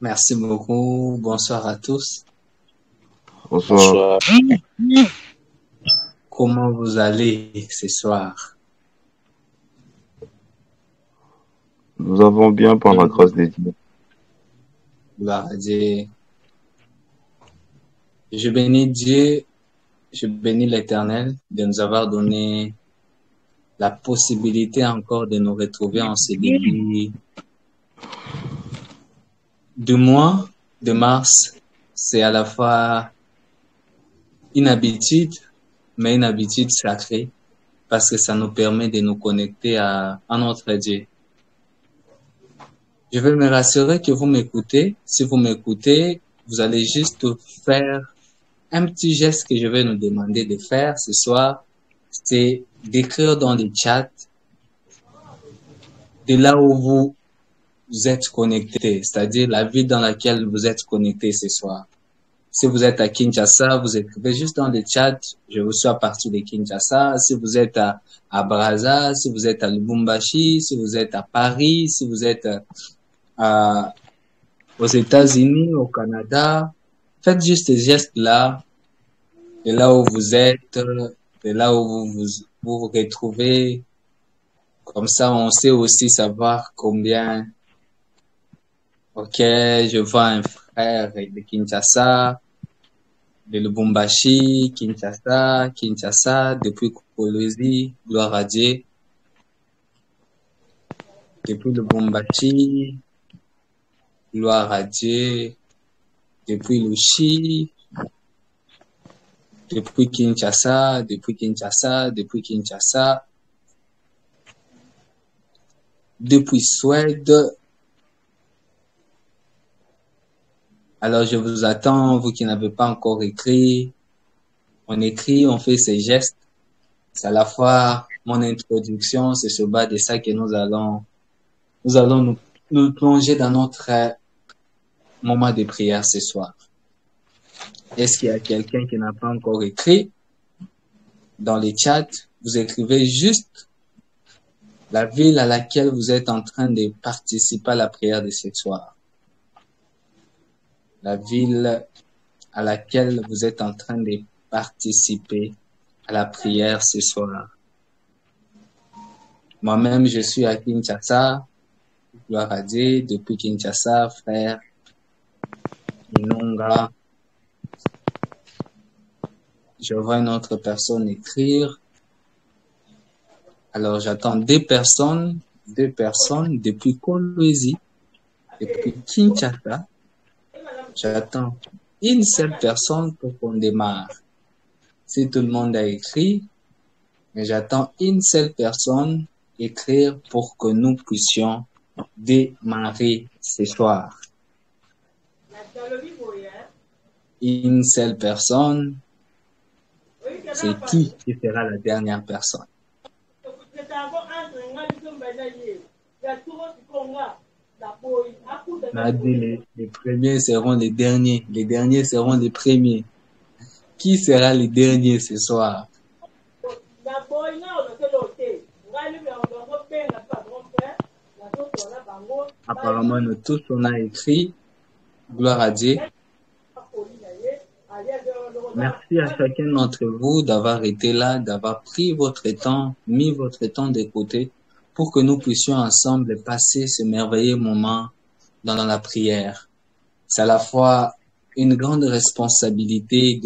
Merci beaucoup. Bonsoir à tous. Bonsoir. Bonsoir. Comment vous allez ce soir? Nous avons bien par la grâce de Dieu. Gloire à Dieu. Je bénis Dieu, je bénis l'Éternel de nous avoir donné la possibilité encore de nous retrouver en ce début du mois de mars. C'est à la fois une habitude, mais une habitude sacrée, parce que ça nous permet de nous connecter à notre Dieu. Je veux me rassurer que vous m'écoutez. Si vous m'écoutez, vous allez juste faire un petit geste que je vais nous demander de faire ce soir. C'est d'écrire dans le chat de là où vous êtes connecté, c'est-à-dire la ville dans laquelle vous êtes connecté ce soir. Si vous êtes à Kinshasa, vous écrivez juste dans le chat, je vous suis à partir de Kinshasa. Si vous êtes à Brazza, si vous êtes à Lubumbashi, si vous êtes à Paris, si vous êtes aux États-Unis, au Canada, faites juste ces gestes-là, de là où vous êtes, de là où vous retrouvez. Comme ça, on sait aussi savoir combien. Ok, je vois un frère de Kinshasa, de Lubumbashi, Kinshasa, depuis Kolwezi, gloire à Dieu. Depuis Lubumbashi, gloire à Dieu. Depuis Lushi, depuis Kinshasa, depuis Suède. Alors, je vous attends, vous qui n'avez pas encore écrit. On écrit, on fait ces gestes. C'est à la fois mon introduction, c'est sur bas de ça que nous allons nous plonger dans notre moment de prière ce soir. Est-ce qu'il y a quelqu'un qui n'a pas encore écrit? Dans les chats, vous écrivez juste la ville à laquelle vous êtes en train de participer à la prière de ce soir. La ville à laquelle vous êtes en train de participer à la prière ce soir. Moi-même, je suis à Kinshasa, gloire à Dieu, depuis Kinshasa, frère Inonga. Je vois une autre personne écrire. Alors, j'attends deux personnes depuis Kolwezi, depuis Kinshasa. J'attends une seule personne pour qu'on démarre. Si tout le monde a écrit, mais j'attends une seule personne écrire pour que nous puissions démarrer ce soir. Une seule personne, c'est qui sera la dernière personne? On a dit les premiers seront les derniers seront les premiers. Qui sera les derniers ce soir? Apparemment, nous tous, on a écrit. Gloire à Dieu. Merci à chacun d'entre vous d'avoir été là, d'avoir pris votre temps, mis votre temps de côté pour que nous puissions ensemble passer ce merveilleux moment dans la prière. C'est à la fois une grande responsabilité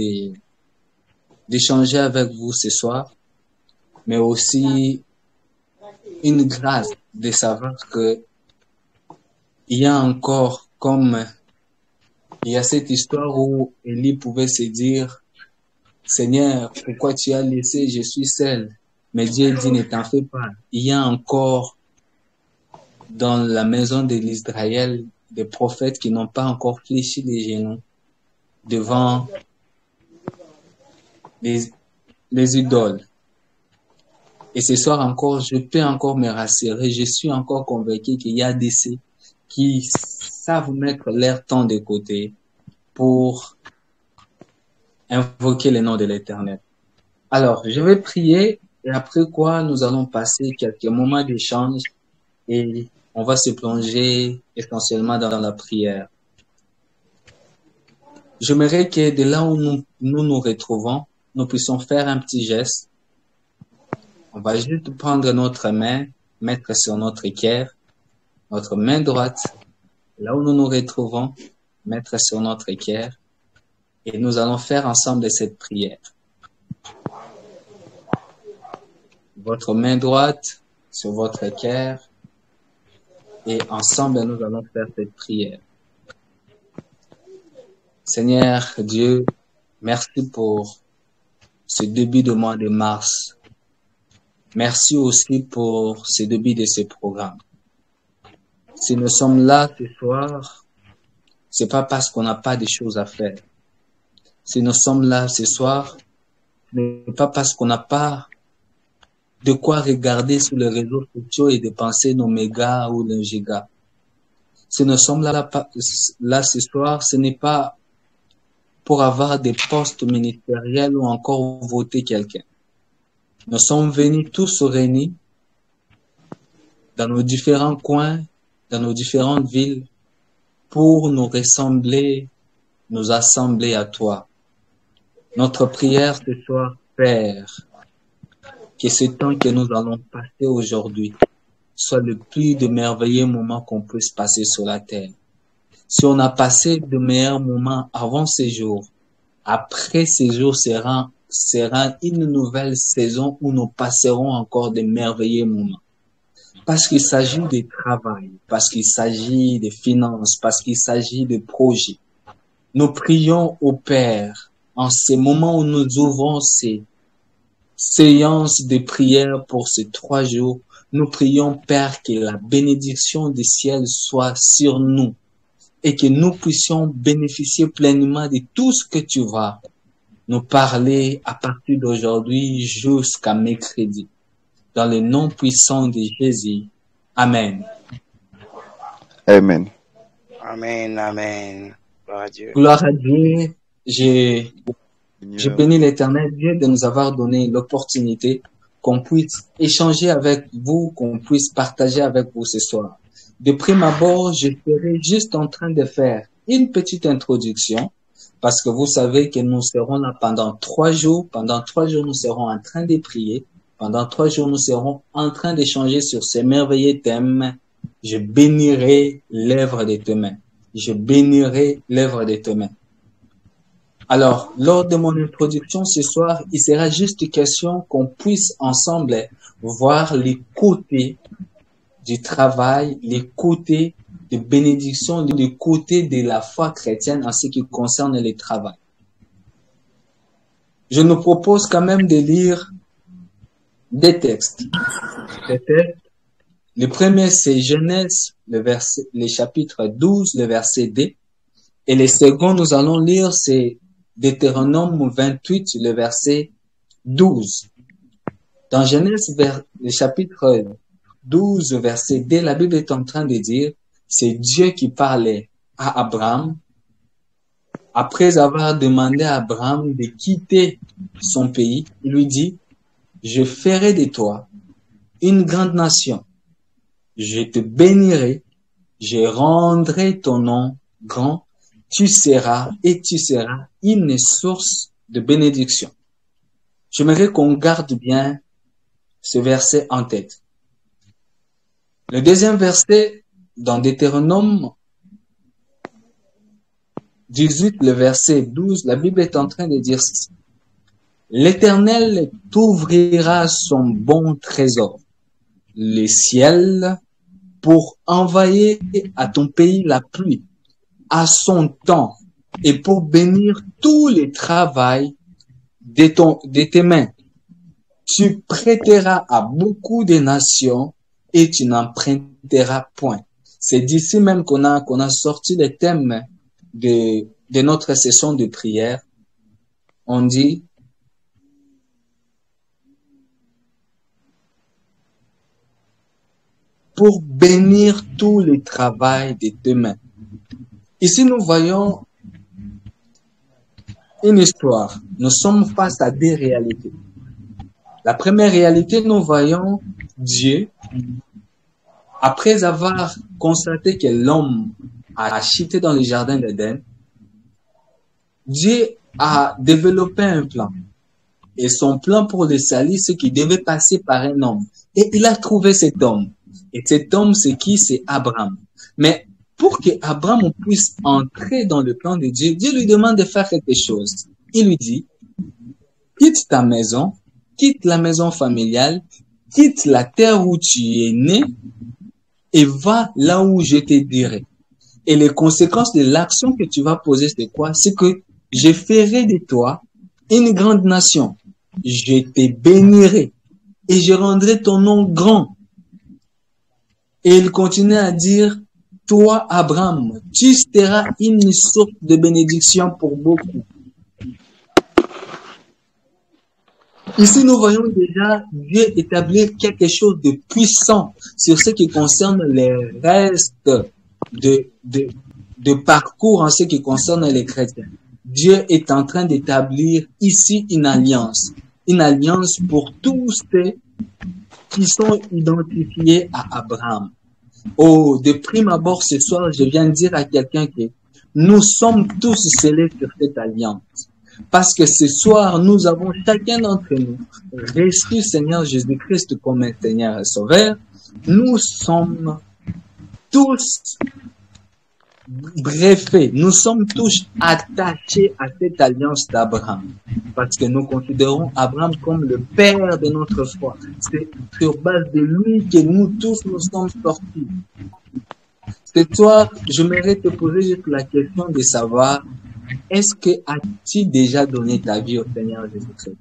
d'échanger avec vous ce soir, mais aussi une grâce de savoir que il y a encore comme il y a cette histoire où Élie pouvait se dire, Seigneur, pourquoi tu as laissé, je suis seul. Mais Dieu dit, ne t'en fais pas. Il y a encore dans la maison de l'Israël des prophètes qui n'ont pas encore fléchi les genoux devant les idoles. Et ce soir encore, je peux encore me rassurer, je suis encore convaincu qu'il y a des qui savent mettre leur temps de côté pour invoquer le nom de l'Éternel. Alors, je vais prier et après quoi, nous allons passer quelques moments d'échange et on va se plonger essentiellement dans la prière. j'aimerais que de là où nous retrouvons, nous puissions faire un petit geste. On va juste prendre notre main, mettre sur notre équerre, notre main droite, là où nous nous retrouvons, mettre sur notre équerre, et nous allons faire ensemble cette prière. Votre main droite sur votre équerre, et ensemble nous allons faire cette prière. Seigneur Dieu, merci pour ce début de mois de mars. Merci aussi pour ce début de ce programme. Si nous sommes là ce soir, c'est pas parce qu'on n'a pas de choses à faire. Si nous sommes là ce soir, ce n'est pas parce qu'on n'a pas de quoi regarder sur les réseaux sociaux et dépenser nos mégas ou nos gigas. Si nous sommes là ce soir, ce n'est pas pour avoir des postes ministériels ou encore voter quelqu'un. Nous sommes venus tous réunis dans nos différents coins, dans nos différentes villes, pour nous assembler à toi. Notre prière ce soir, Père, que ce temps que nous allons passer aujourd'hui soit le plus de merveilleux moments qu'on puisse passer sur la terre. Si on a passé de meilleurs moments avant ces jours, après ces jours sera une nouvelle saison où nous passerons encore de merveilleux moments. Parce qu'il s'agit de travail, parce qu'il s'agit de finances, parce qu'il s'agit de projets. Nous prions au Père en ces moments où nous ouvrons ces séances de prière pour ces 3 jours. Nous prions, Père, que la bénédiction du ciel soit sur nous et que nous puissions bénéficier pleinement de tout ce que tu vas nous parler à partir d'aujourd'hui jusqu'à mercredi. Dans le nom puissant de Jésus. Amen. Amen. Amen, amen. Gloire à Dieu. Gloire à Dieu. Je bénis l'Éternel Dieu de nous avoir donné l'opportunité qu'on puisse échanger avec vous, qu'on puisse partager avec vous ce soir. De prime abord, je serai juste en train de faire une petite introduction parce que vous savez que nous serons là pendant 3 jours. Pendant 3 jours, nous serons en train de prier. Pendant 3 jours, nous serons en train d'échanger sur ces merveilleux thèmes. Je bénirai l'œuvre de tes mains. Je bénirai l'œuvre de tes mains. Alors, lors de mon introduction ce soir, il sera juste question qu'on puisse ensemble voir les côtés du travail, les côtés de bénédiction, les côtés de la foi chrétienne en ce qui concerne le travail. Je nous propose quand même de lire des textes. Le premier, c'est Genèse, le chapitre 12, le verset 2. Et le second, nous allons lire, c'est Deutéronome 28, le verset 12. Dans Genèse, le chapitre 12, verset 2, la Bible est en train de dire, c'est Dieu qui parlait à Abraham après avoir demandé à Abraham de quitter son pays. Il lui dit, je ferai de toi une grande nation. Je te bénirai, je rendrai ton nom grand, tu seras une source de bénédiction. J'aimerais qu'on garde bien ce verset en tête. Le deuxième verset, dans Deutéronome 18, le verset 12, la Bible est en train de dire ceci. L'Éternel t'ouvrira son bon trésor, les ciels, pour envoyer à ton pays la pluie, à son temps, et pour bénir tout le travail de tes mains. Tu prêteras à beaucoup de nations et tu n'emprunteras point. C'est d'ici même qu'on a sorti le thème de notre session de prière. On dit, pour bénir tout le travail de tes mains. Ici, nous voyons une histoire. Nous sommes face à 2 réalités. La première réalité, nous voyons Dieu, après avoir constaté que l'homme a chuté dans le jardin d'Éden, Dieu a développé un plan. Et son plan pour le salut, c'est qu'il devait passer par un homme. Et il a trouvé cet homme. Et cet homme, c'est qui? C'est Abraham. Mais pour que Abraham puisse entrer dans le plan de Dieu, Dieu lui demande de faire quelque chose. Il lui dit, quitte ta maison, quitte la maison familiale, quitte la terre où tu es né et va là où je te dirai. Et les conséquences de l'action que tu vas poser, c'est quoi? C'est que je ferai de toi une grande nation. Je te bénirai et je rendrai ton nom grand. Et il continue à dire, toi, Abraham, tu seras une sorte de bénédiction pour beaucoup. Ici, nous voyons déjà Dieu établir quelque chose de puissant sur ce qui concerne les restes de parcours en ce qui concerne les chrétiens. Dieu est en train d'établir ici une alliance pour tous ceux qui sont identifiés à Abraham. Oh, de prime abord ce soir, je viens de dire à quelqu'un que nous sommes tous scellés sur cette alliance. Parce que ce soir, nous avons chacun d'entre nous reçu Seigneur Jésus-Christ comme un Seigneur et Sauveur. Nous sommes tous greffés, nous sommes tous attachés à cette alliance d'Abraham. Parce que nous considérons Abraham comme le père de notre foi. C'est sur base de lui que nous tous nous sommes sortis. Ce soir, j'aimerais te poser juste la question de savoir, est-ce que as-tu déjà donné ta vie au Seigneur Jésus-Christ?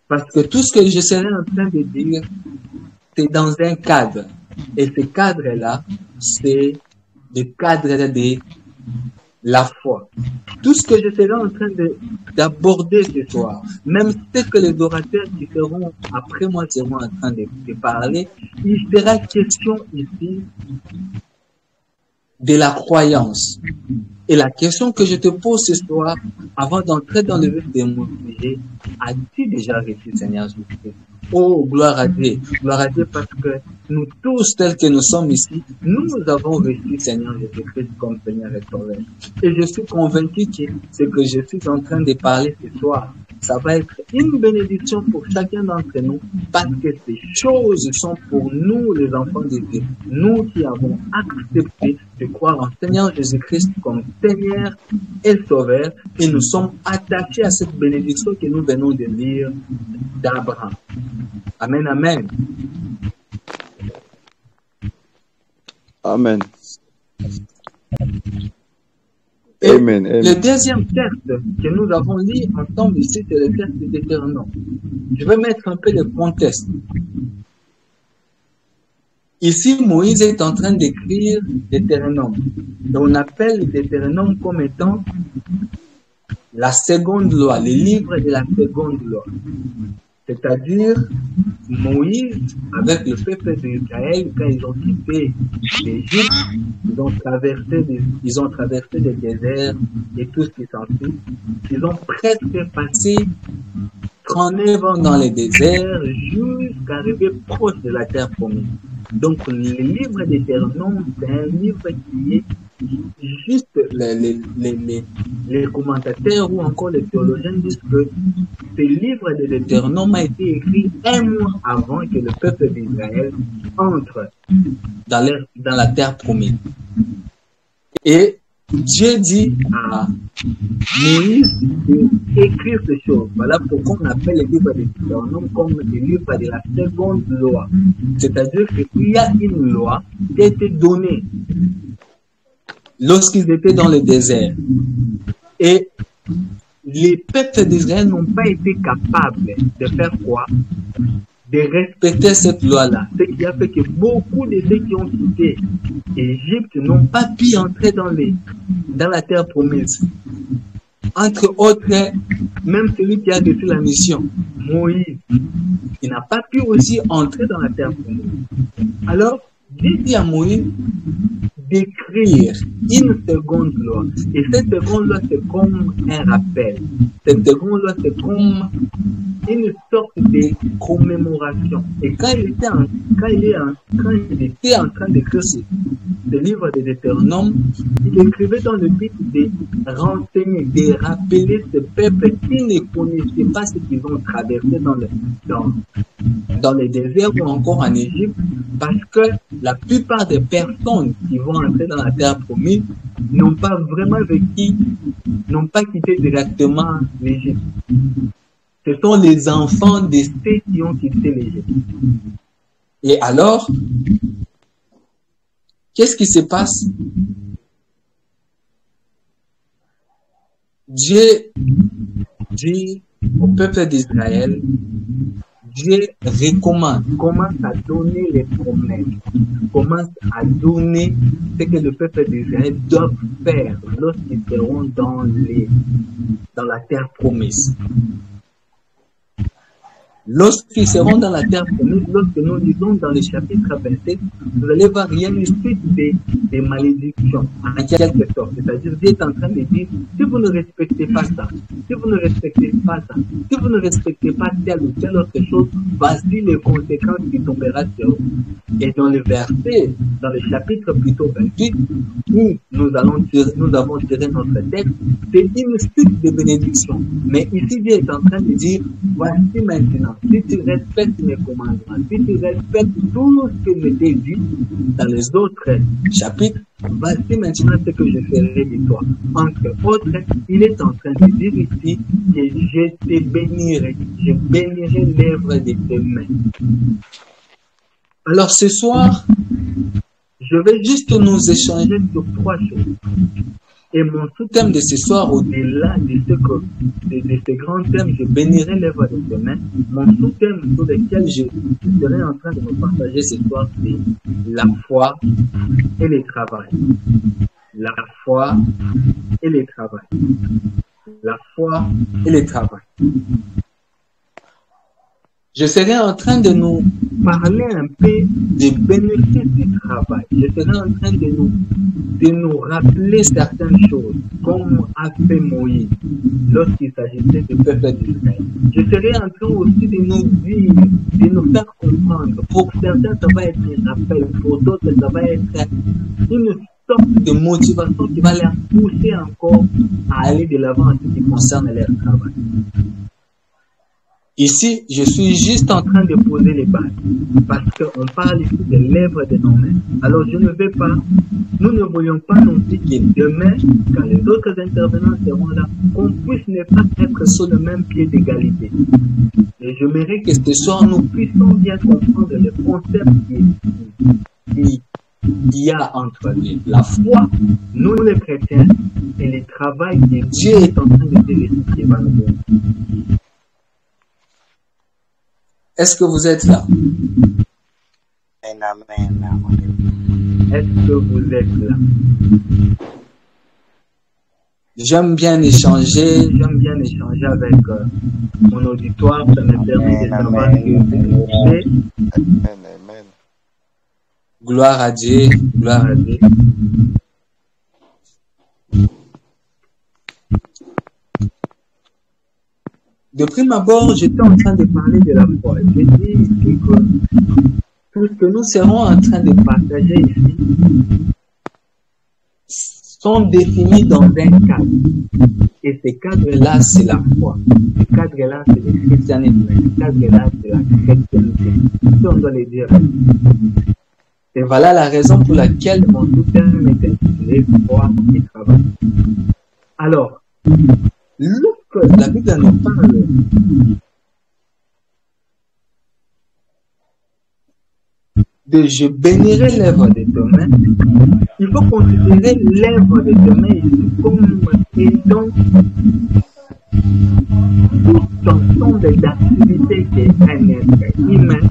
Parce que tout ce que je serai en train de dire, c'est dans un cadre. Et ce cadre-là, c'est le cadre de la foi. Tout ce que je serai en train d'aborder ce soir, même ce que les orateurs qui seront après moi seront en train de parler, il sera question ici de la croyance. Et la question que je te pose ce soir, avant d'entrer dans le vif de mon sujet, as-tu déjà reçu le Seigneur Jésus-Christ? Oh, gloire à Dieu, parce que nous tous, tels que nous sommes ici, nous avons reçu le Seigneur Jésus-Christ comme Seigneur et Sauveur. Et je suis convaincu que ce que je suis en train de parler ce soir, ça va être une bénédiction pour chacun d'entre nous, parce que ces choses sont pour nous, les enfants de Dieu, nous qui avons accepté de croire en Seigneur Jésus-Christ comme Seigneur et Sauveur, et nous sommes attachés à cette bénédiction que nous venons de lire d'Abraham. Amen, amen. Amen. Et amen. Le deuxième texte que nous avons lu ensemble ici, c'est le texte d'Éternel. Je vais mettre un peu le contexte. Ici, Moïse est en train d'écrire Deutéronome. Et on appelle le Deutéronome comme étant la seconde loi, le livre de la seconde loi. C'est-à-dire, Moïse, avec le peuple d'Israël, quand ils ont quitté l'Égypte, ils ont traversé le désert et tout ce qui s'ensuit. Ils ont presque passé 39 ans dans le désert jusqu'à arriver proche de la terre promise. Donc, le livre d'Éternel, c'est un livre qui est juste les commentateurs ou encore les théologiens disent que ce livre de l'Éternel a été écrit un mois avant que le peuple d'Israël entre dans la terre promise. Et Dieu dit à Moïse d'écrire ces choses. Voilà pourquoi on appelle le livre de l'Éternel comme le livre de la seconde loi. C'est-à-dire qu'il y a une loi qui a été donnée lorsqu'ils étaient dans le désert. Et les peuples d'Israël n'ont pas été capables de faire quoi? De respecter cette loi-là. Ce qui a fait que beaucoup de ceux qui ont quitté l'Égypte n'ont pas pu entrer dans la terre promise. Entre autres, même celui qui a reçu la mission, Moïse, il n'a pas pu aussi entrer dans la terre promise. Alors, Dieu dit à Moïse d'écrire une seconde loi. Et cette seconde loi, c'est comme un rappel. Cette seconde loi, c'est comme une sorte de commémoration. Et quand il était en train d'écrire ce livre de Deutéronome, il écrivait dans le but de renseigner, de rappeler ce peuple qui ne connaissait pas ce qu'ils ont traversé dans le désert ou encore en Égypte, parce que la plupart des personnes qui vont entrer dans la terre promise n'ont pas vraiment vécu, n'ont pas quitté directement l'Égypte. Ce sont les enfants de ceux qui ont quitté l'Égypte. Et alors, qu'est-ce qui se passe? Dieu dit au peuple d'Israël, Dieu recommence, commence à donner les promesses, commence à donner ce que le peuple d'Israël doit faire lorsqu'ils seront dans la terre promise. Lorsqu'ils seront dans la terre promise, lorsque nous lisons dans le chapitre 27, vous allez voir, il y a une suite des malédictions, en quelque sorte. C'est-à-dire, Dieu est en train de dire, si vous ne respectez pas ça, si vous ne respectez pas ça, si vous ne respectez pas telle ou telle autre chose, voici les conséquences qui tomberont sur vous. Et dans le verset, dans le chapitre plutôt 28, où nous avons tiré notre texte, c'est une suite de bénédictions. Mais ici, Dieu est en train de dire, voici maintenant, si tu respectes mes commandements, si tu respectes tout ce que je t'ai dit dans les autres chapitres, voici maintenant ce que je ferai de toi. Entre autres, il est en train de dire ici que je te bénirai, je bénirai l'œuvre de tes mains. Alors ce soir, je vais juste nous échanger sur 3 choses. Et mon sous-thème de ce soir, au-delà de ce grand thème, je bénirai l'œuvre de tes mains. Mon sous-thème sur lequel je serai en train de me partager ce soir, c'est la foi et le travail. La foi et le travail. La foi et le travail. Je serai en train de nous parler un peu des bénéfices du travail. Je serai en train de nous rappeler certaines choses, comme a fait Moïse lorsqu'il s'agissait du peuple d'Israël. Je serai en train aussi de nous dire, de nous faire comprendre. Pour certains, ça va être un rappel, pour d'autres, ça va être une sorte de motivation qui va les pousser encore à aller de l'avant en ce qui concerne leur travail. Ici, je suis juste en train de poser les bases, parce qu'on parle ici de l'œuvre de nos mains. Alors, nous ne voyons pas non plus que demain, quand les autres intervenants seront là, qu'on puisse ne pas être sur le même pied d'égalité. Et j'aimerais que ce soir, nous puissions bien comprendre le concept qu'il y a entre la foi, nous les chrétiens, et le travail que Dieu est en train de faire ici qui va nous donner. Est-ce que vous êtes là? Amen. Est-ce que vous êtes là? J'aime bien échanger avec mon auditoire. Ça me permet de savoir que vous êtes. Amen. Gloire à Dieu, gloire à Dieu. De prime abord, j'étais en train de parler de la foi. J'ai dit ici que tout ce que nous serons en train de partager ici sont définis dans un cadre. Et ce cadre-là, c'est la foi. Ce cadre-là, c'est le christianisme. Ce cadre-là, c'est la chrétienté. Si on doit le dire. Et voilà la raison pour laquelle mon sous-thème est intitulé foi et travail. Alors, lorsque la Bible nous parle de je bénirai l'œuvre de tes mains, il faut considérer l'œuvre de tes mains ici comme étant tout ensemble d'activités qu'un être humain,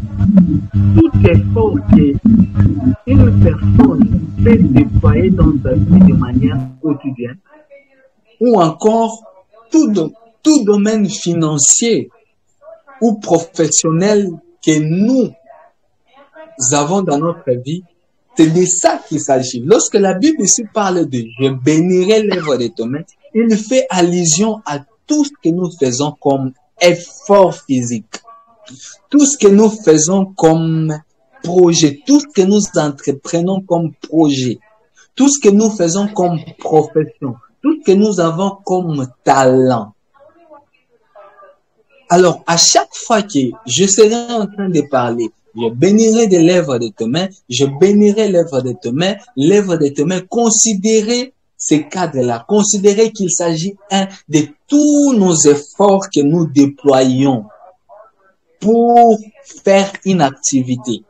tout effort qu'une personne peut déployer dans sa vie de manière quotidienne, ou encore tout domaine financier ou professionnel que nous avons dans notre vie, c'est de ça qu'il s'agit. Lorsque la Bible ici parle de « je bénirai l'œuvre de tes mains », il fait allusion à tout ce que nous faisons comme effort physique, tout ce que nous faisons comme projet, tout ce que nous entreprenons comme projet, tout ce que nous faisons comme profession, tout ce que nous avons comme talent. Alors, à chaque fois que je serai en train de parler, je bénirai des lèvres de tes mains, je bénirai lèvres de tes mains, considérez ces cadres-là, considérez qu'il s'agit de tous nos efforts que nous déployons pour faire une activité.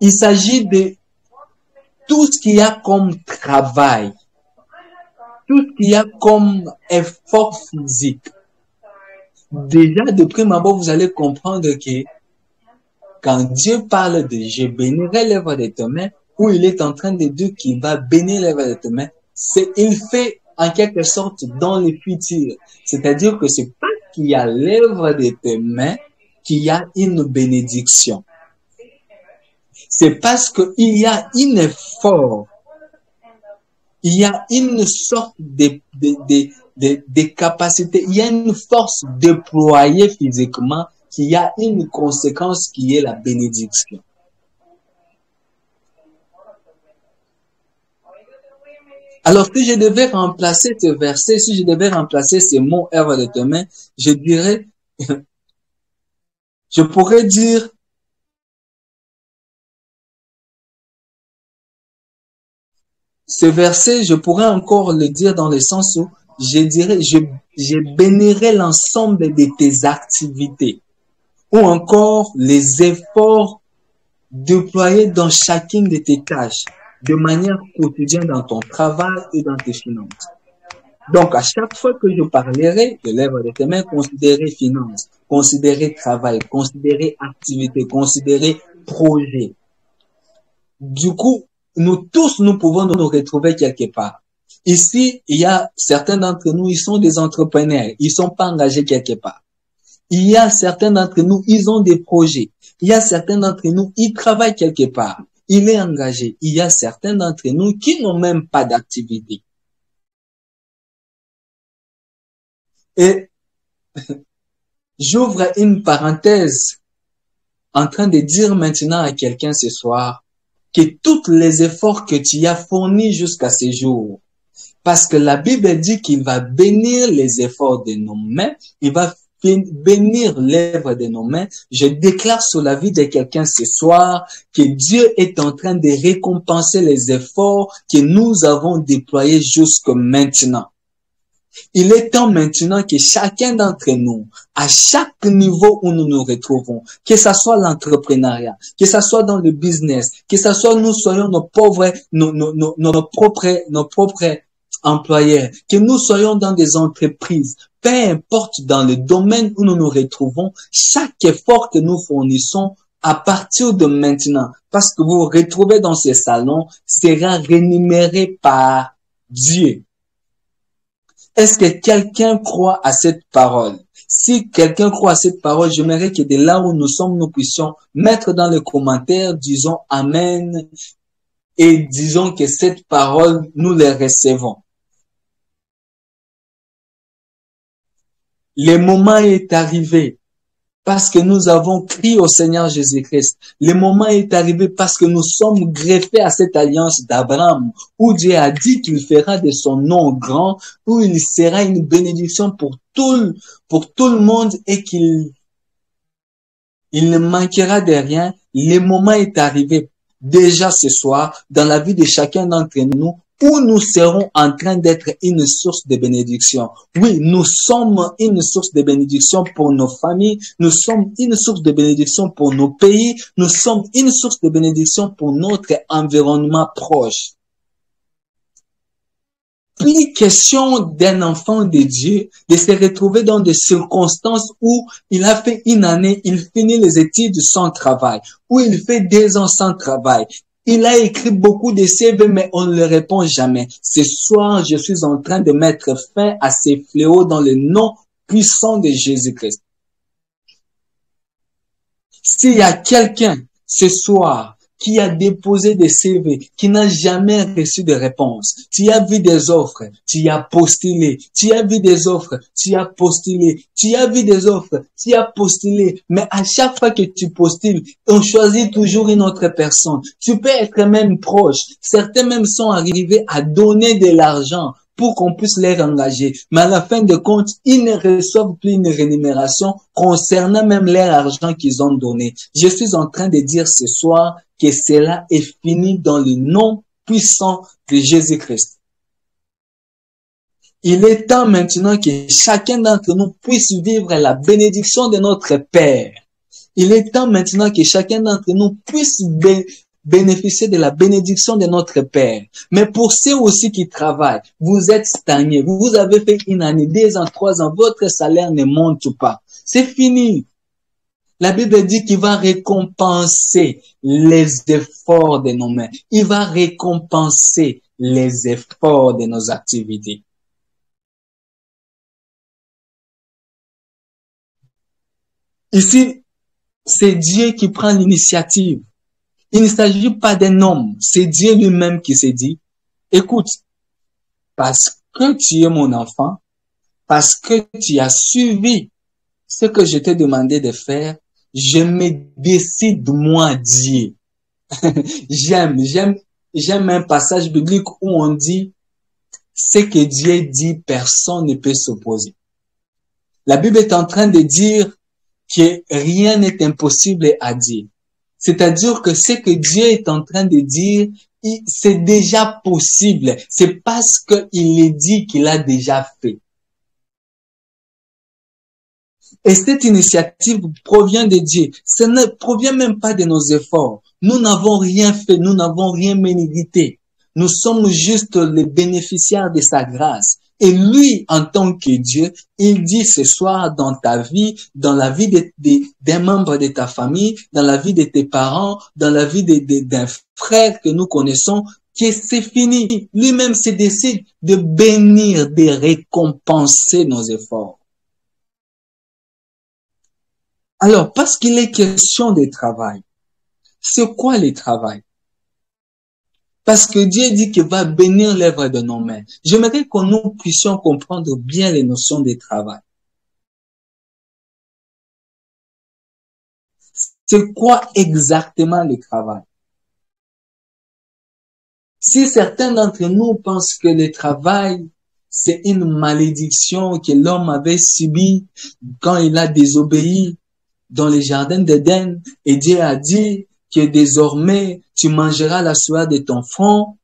Il s'agit de tout ce qu'il y a comme travail, tout ce qu'il y a comme effort physique. Déjà, de prime abord, vous allez comprendre que quand Dieu parle de « je bénirai l'œuvre de tes mains », où il est en train de dire qu'il va bénir l'œuvre de tes mains, il fait en quelque sorte dans le futur. C'est-à-dire que c'est pas qu'il y a l'œuvre de tes mains qu'il y a une bénédiction. C'est parce qu'il y a un effort, il y a une sorte de capacité, il y a une force déployée physiquement, qu'il y a une conséquence qui est la bénédiction. Alors, si je devais remplacer ce verset, si je devais remplacer ces mots « œuvre de tes mains », je dirais, je pourrais dire, ce verset, je pourrais encore le dire dans le sens où je dirais, je bénirai l'ensemble de tes activités ou encore les efforts déployés dans chacune de tes tâches de manière quotidienne dans ton travail et dans tes finances. Donc, à chaque fois que je parlerai de l'œuvre de tes mains, considérez finances, considérez travail, considérez activité, considérez projet. Du coup, nous tous, nous pouvons nous retrouver quelque part. Ici, il y a certains d'entre nous, ils sont des entrepreneurs, ils sont pas engagés quelque part. Il y a certains d'entre nous, ils ont des projets. Il y a certains d'entre nous, ils travaillent quelque part. Il est engagé. Il y a certains d'entre nous qui n'ont même pas d'activité. Et j'ouvre une parenthèse en train de dire maintenant à quelqu'un ce soir que tous les efforts que tu as fournis jusqu'à ce jour, parce que la Bible dit qu'il va bénir les efforts de nos mains, il va bénir l'œuvre de nos mains. Je déclare sur la vie de quelqu'un ce soir que Dieu est en train de récompenser les efforts que nous avons déployés jusqu'à maintenant. Il est temps maintenant que chacun d'entre nous, à chaque niveau où nous nous retrouvons, que ce soit l'entrepreneuriat, que ce soit dans le business, que ce soit nous soyons nos propres employeurs, que nous soyons dans des entreprises, peu importe dans le domaine où nous nous retrouvons, chaque effort que nous fournissons à partir de maintenant, parce que vous vous retrouvez dans ces salons, sera rémunéré par Dieu. Est-ce que quelqu'un croit à cette parole? Si quelqu'un croit à cette parole, j'aimerais que de là où nous sommes, nous puissions mettre dans les commentaires, disons Amen, et disons que cette parole, nous les recevons. Le moment est arrivé parce que nous avons crié au Seigneur Jésus-Christ. Le moment est arrivé parce que nous sommes greffés à cette alliance d'Abraham où Dieu a dit qu'il fera de son nom grand, où il sera une bénédiction pour tout le monde et qu'il ne manquera de rien. Le moment est arrivé déjà ce soir dans la vie de chacun d'entre nous où nous serons en train d'être une source de bénédiction. Oui, nous sommes une source de bénédiction pour nos familles, nous sommes une source de bénédiction pour nos pays, nous sommes une source de bénédiction pour notre environnement proche. Plus question d'un enfant de Dieu de se retrouver dans des circonstances où il a fait une année, il finit les études sans travail, où il fait 2 ans sans travail. Il a écrit beaucoup de CV, mais on ne le répond jamais. Ce soir, je suis en train de mettre fin à ces fléaux dans le nom puissant de Jésus-Christ. S'il y a quelqu'un ce soir qui a déposé des CV, qui n'a jamais reçu de réponse. Tu as vu des offres, tu as postulé. Tu as vu des offres, tu as postulé. Tu as vu des offres, tu as postulé. Mais à chaque fois que tu postules, on choisit toujours une autre personne. Tu peux être même proche. Certains même sont arrivés à donner de l'argent pour qu'on puisse les engager. Mais à la fin de compte, ils ne reçoivent plus une rémunération concernant même leur argent qu'ils ont donné. Je suis en train de dire ce soir que cela est fini dans le nom puissant de Jésus-Christ. Il est temps maintenant que chacun d'entre nous puisse vivre la bénédiction de notre Père. Il est temps maintenant que chacun d'entre nous puisse bénéficier de la bénédiction de notre Père. Mais pour ceux aussi qui travaillent, vous êtes stagnés, vous avez fait une année, 2 ans, 3 ans, votre salaire ne monte pas. C'est fini. La Bible dit qu'il va récompenser les efforts de nos mains. Il va récompenser les efforts de nos activités. Ici, c'est Dieu qui prend l'initiative. Il ne s'agit pas d'un homme, c'est Dieu lui-même qui s'est dit, écoute, parce que tu es mon enfant, parce que tu as suivi ce que je t'ai demandé de faire, je me décide, moi, Dieu. J'aime un passage biblique où on dit, ce que Dieu dit, personne ne peut s'opposer. La Bible est en train de dire que rien n'est impossible à Dieu. C'est-à-dire que ce que Dieu est en train de dire, c'est déjà possible. C'est parce qu'il est dit qu'il a déjà fait. Et cette initiative provient de Dieu. Ça ne provient même pas de nos efforts. Nous n'avons rien fait, nous n'avons rien mérité. Nous sommes juste les bénéficiaires de sa grâce. Et lui, en tant que Dieu, il dit ce soir dans ta vie, dans la vie d'un membre de ta famille, dans la vie de tes parents, dans la vie d'un frère que nous connaissons, que c'est fini. Lui-même se décide de bénir, de récompenser nos efforts. Alors, parce qu'il est question de travail, c'est quoi le travail? Parce que Dieu dit qu'il va bénir l'œuvre de nos mains. J'aimerais que nous puissions comprendre bien les notions de travail. C'est quoi exactement le travail? Si certains d'entre nous pensent que le travail, c'est une malédiction que l'homme avait subie quand il a désobéi dans les jardins d'Éden, et Dieu a dit que désormais tu mangeras la sueur de ton front,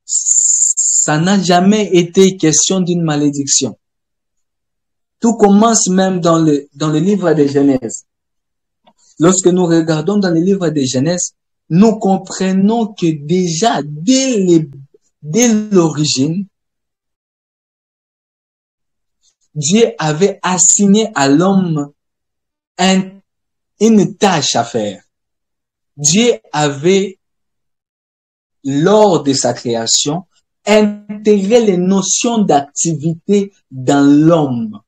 ça n'a jamais été question d'une malédiction. Tout commence même dans le livre de Genèse. Lorsque nous regardons dans le livre de Genèse, nous comprenons que déjà dès l'origine, Dieu avait assigné à l'homme une tâche à faire. Dieu avait, lors de sa création, intégré les notions d'activité dans l'homme.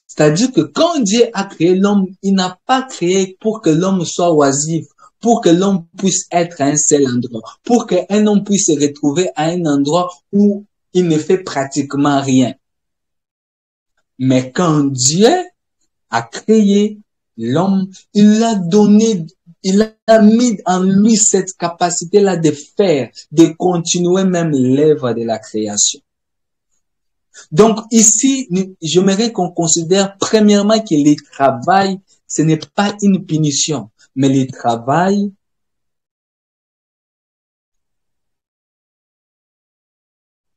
C'est-à-dire que quand Dieu a créé l'homme, il n'a pas créé pour que l'homme soit oisif, pour que l'homme puisse être à un seul endroit, pour qu'un homme puisse se retrouver à un endroit où il ne fait pratiquement rien. Mais quand Dieu a créé l'homme, il a mis en lui cette capacité-là de faire, de continuer même l'œuvre de la création. Donc ici, j'aimerais qu'on considère premièrement que le travail, ce n'est pas une punition, mais le travail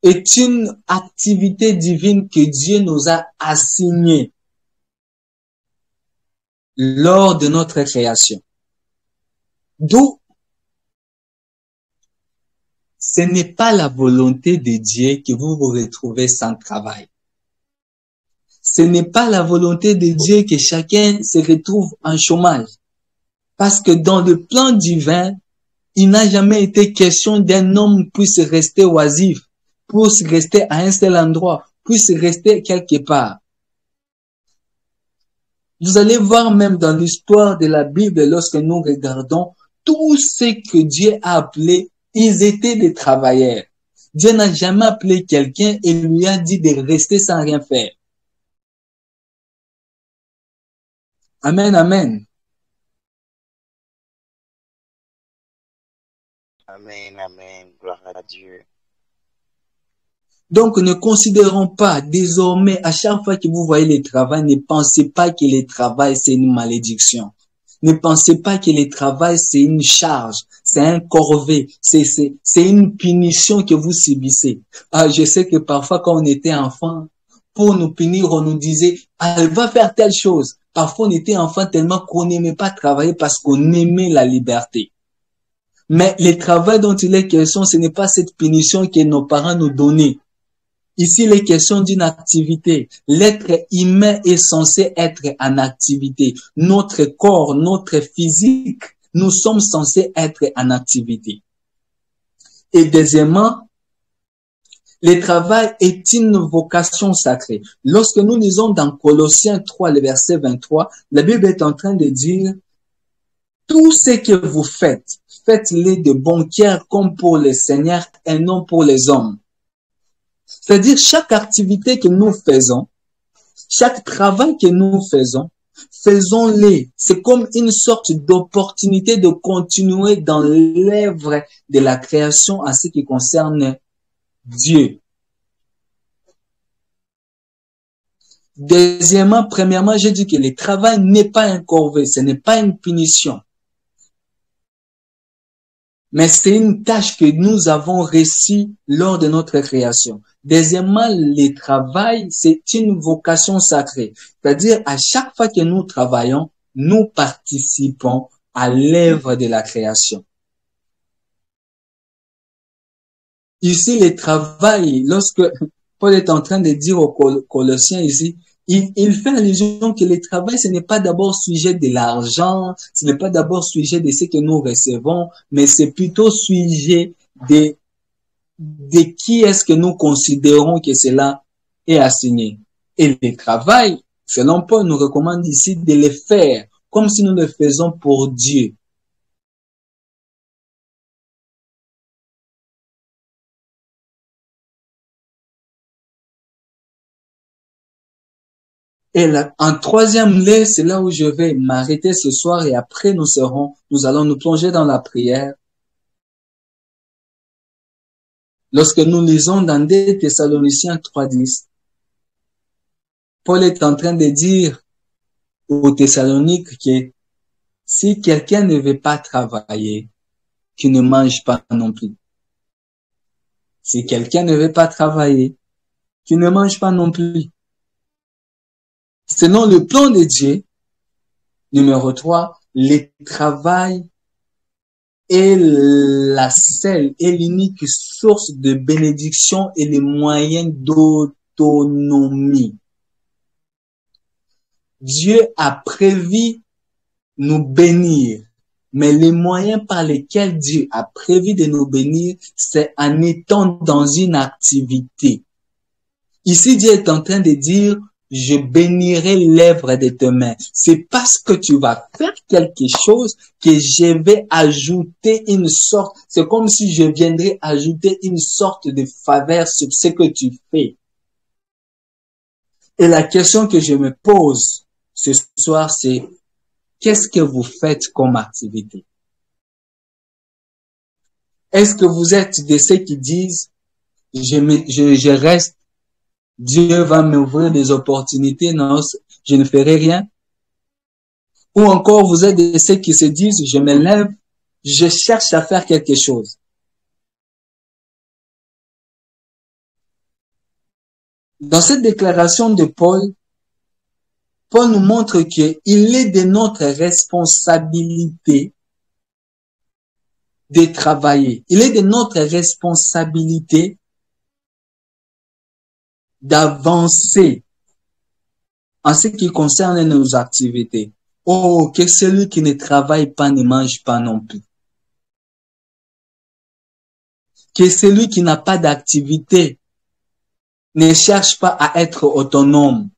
est une activité divine que Dieu nous a assignée lors de notre création. D'où ce n'est pas la volonté de Dieu que vous vous retrouvez sans travail. Ce n'est pas la volonté de Dieu que chacun se retrouve en chômage. Parce que dans le plan divin, il n'a jamais été question d'un homme puisse rester oisif, puisse rester à un seul endroit, puisse rester quelque part. Vous allez voir même dans l'histoire de la Bible, lorsque nous regardons tous ceux que Dieu a appelés, ils étaient des travailleurs. Dieu n'a jamais appelé quelqu'un et lui a dit de rester sans rien faire. Amen, amen. Amen, amen. Gloire à Dieu. Donc, ne considérons pas désormais, à chaque fois que vous voyez le travail, ne pensez pas que le travail, c'est une malédiction. Ne pensez pas que le travail, c'est une charge, c'est un corvée, c'est une punition que vous subissez. Ah, je sais que parfois, quand on était enfant, pour nous punir, on nous disait, ah, elle va faire telle chose. Parfois, on était enfant tellement qu'on n'aimait pas travailler parce qu'on aimait la liberté. Mais le travail dont il est question, ce n'est pas cette punition que nos parents nous donnaient. Ici, il est question d'une activité. L'être humain est censé être en activité. Notre corps, notre physique, nous sommes censés être en activité. Et deuxièmement, le travail est une vocation sacrée. Lorsque nous lisons dans Colossiens 3, le verset 23, la Bible est en train de dire « Tout ce que vous faites, faites-le de bon cœur comme pour le Seigneur et non pour les hommes. » C'est-à-dire, chaque activité que nous faisons, chaque travail que nous faisons, faisons-les. C'est comme une sorte d'opportunité de continuer dans l'œuvre de la création en ce qui concerne Dieu. Deuxièmement, premièrement, j'ai dit que le travail n'est pas un corvée, ce n'est pas une punition. Mais c'est une tâche que nous avons reçue lors de notre création. Deuxièmement, le travail, c'est une vocation sacrée. C'est-à-dire, à chaque fois que nous travaillons, nous participons à l'œuvre de la création. Ici, le travail, lorsque Paul est en train de dire aux Colossiens ici, il fait allusion que le travail, ce n'est pas d'abord sujet de l'argent, ce n'est pas d'abord sujet de ce que nous recevons, mais c'est plutôt sujet de qui est-ce que nous considérons que cela est assigné. Et le travail, selon Paul, nous recommande ici de le faire comme si nous le faisons pour Dieu. Et là, en troisième lieu, c'est là où je vais m'arrêter ce soir et après nous allons nous plonger dans la prière. Lorsque nous lisons dans 2 Thessaloniciens 3:10, Paul est en train de dire aux Thessaloniques que si quelqu'un ne veut pas travailler, qu'il ne mange pas non plus. Si quelqu'un ne veut pas travailler, qu'il ne mange pas non plus. Selon le plan de Dieu, numéro 3, le travail est la seule et l'unique source de bénédiction et les moyens d'autonomie. Dieu a prévu nous bénir, mais les moyens par lesquels Dieu a prévu de nous bénir, c'est en étant dans une activité. Ici, Dieu est en train de dire, je bénirai l'œuvre de tes mains. C'est parce que tu vas faire quelque chose que je vais ajouter une sorte, c'est comme si je viendrais ajouter une sorte de faveur sur ce que tu fais. Et la question que je me pose ce soir, c'est qu'est-ce que vous faites comme activité? Est-ce que vous êtes de ceux qui disent, je reste, Dieu va m'ouvrir des opportunités, non, je ne ferai rien? Ou encore vous êtes de ceux qui se disent, je me lève, je cherche à faire quelque chose. Dans cette déclaration de Paul, Paul nous montre qu'il est de notre responsabilité de travailler. Il est de notre responsabilité d'avancer en ce qui concerne nos activités. Oh, que celui qui ne travaille pas ne mange pas non plus. Que celui qui n'a pas d'activité ne cherche pas à être autonome.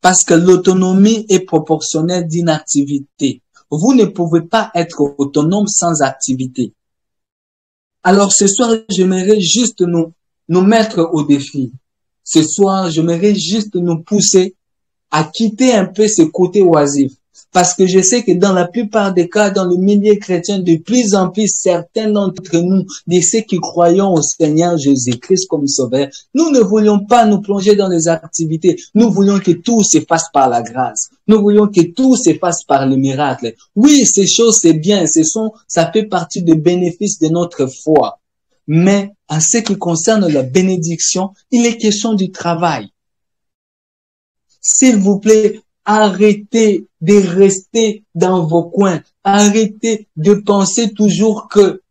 Parce que l'autonomie est proportionnelle d'une activité. vous ne pouvez pas être autonome sans activité. Alors ce soir, j'aimerais juste nous mettre au défi. Ce soir, j'aimerais juste nous pousser à quitter un peu ce côté oisif. Parce que je sais que dans la plupart des cas, dans le milieu chrétien, de plus en plus, certains d'entre nous, de ceux qui croyons au Seigneur Jésus-Christ comme Sauveur, nous ne voulions pas nous plonger dans les activités. Nous voulions que tout se fasse par la grâce. Nous voulions que tout se fasse par le miracle. Oui, ces choses, c'est bien. Ça fait partie des bénéfices de notre foi. Mais en ce qui concerne la bénédiction, il est question du travail. S'il vous plaît, arrêtez de rester dans vos coins. Arrêtez de penser toujours que